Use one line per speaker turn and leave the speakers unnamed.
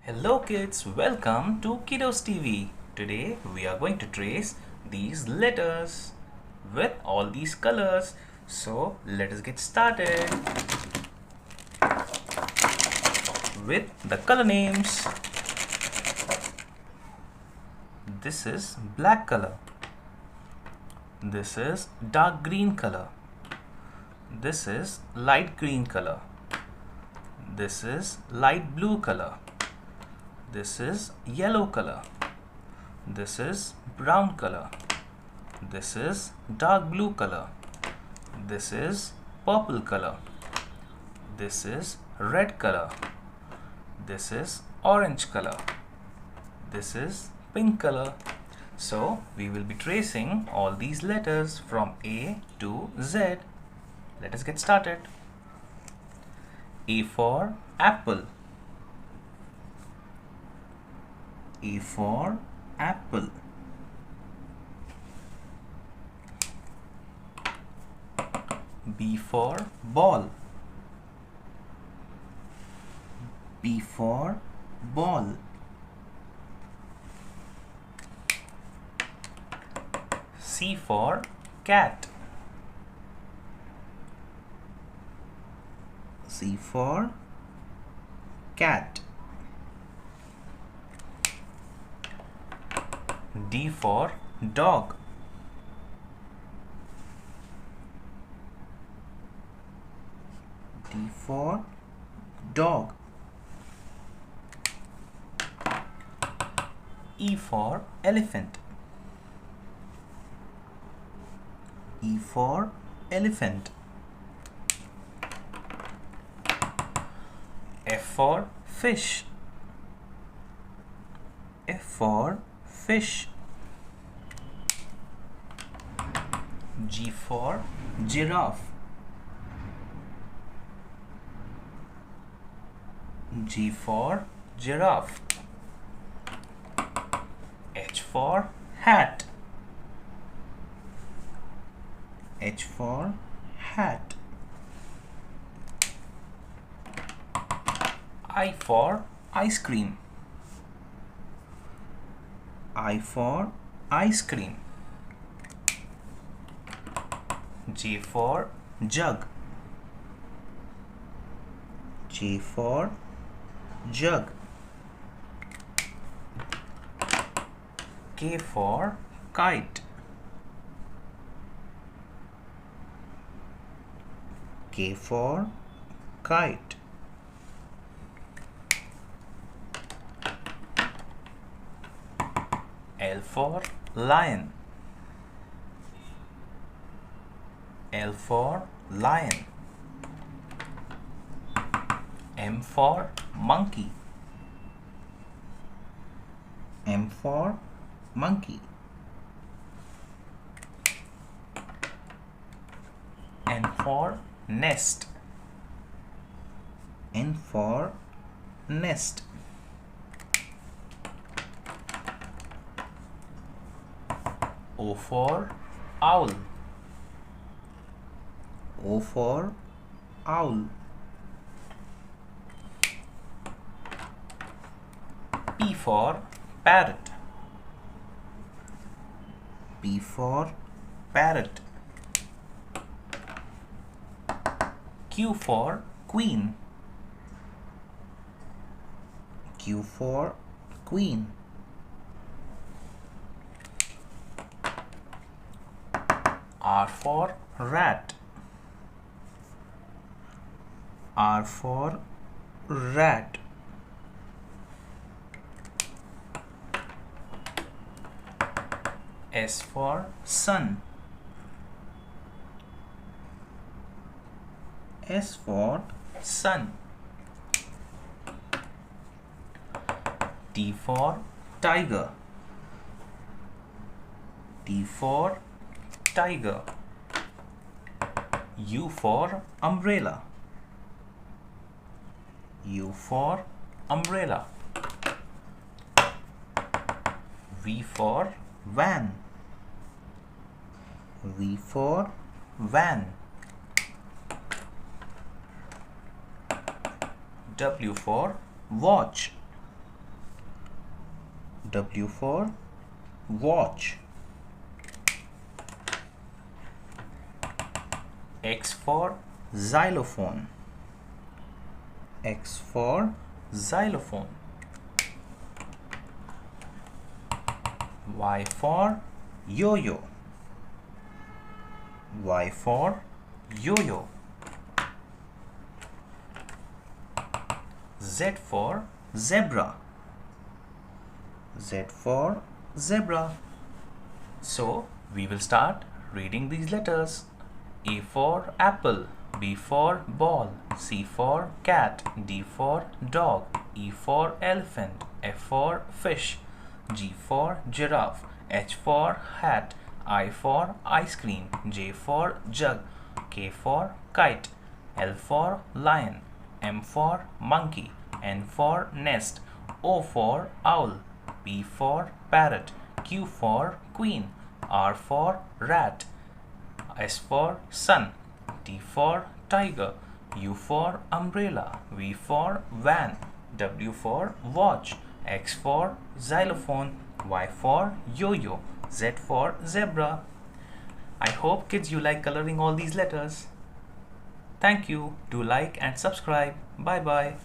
Hello kids, welcome to Kiddos TV. Today we are going to trace these letters with all these colors. So let us get started with the color names. This is black color. This is dark green color. This is light green color. This is light blue color. This is yellow color. This is brown color. This is dark blue color. This is purple color. This is red color. This is orange color. This is pink color. So we will be tracing all these letters from A to Z. Let us get started. A for apple. A for apple. B for ball. B for ball. C for cat. C for cat. D for dog. D for dog. E for elephant. E for elephant. F for fish. F for fish. G for giraffe. G for giraffe. H for hat. H for hat. I for ice cream. I for ice cream. J for jug. J for jug. K for kite. K for kite. L for lion. L for lion. M for monkey. M for monkey. N for nest. N for nest. O for owl. O for owl. P for parrot. P for parrot. Q for queen. Q for queen. R for rat. R for rat. S for sun. S for sun. T for tiger. T for tiger. U for umbrella. U for umbrella. V for van. V for van. W for watch. W for watch. X for xylophone. X for xylophone. Y for yo-yo. Y for yo-yo. Z for zebra. Z for zebra. So we will start reading these letters. A for apple, B for ball, C for cat, D for dog, E for elephant, F for fish, G for giraffe, H for hat, I for ice cream, J for jug, K for kite, L for lion, M for monkey, N for nest, O for owl, P for parrot, Q for queen, R for rat, S for sun, T for tiger, U for umbrella, V for van, W for watch, X for xylophone, Y for yo-yo, Z for zebra. I hope kids you like coloring all these letters. Thank you. Do like and subscribe. Bye bye.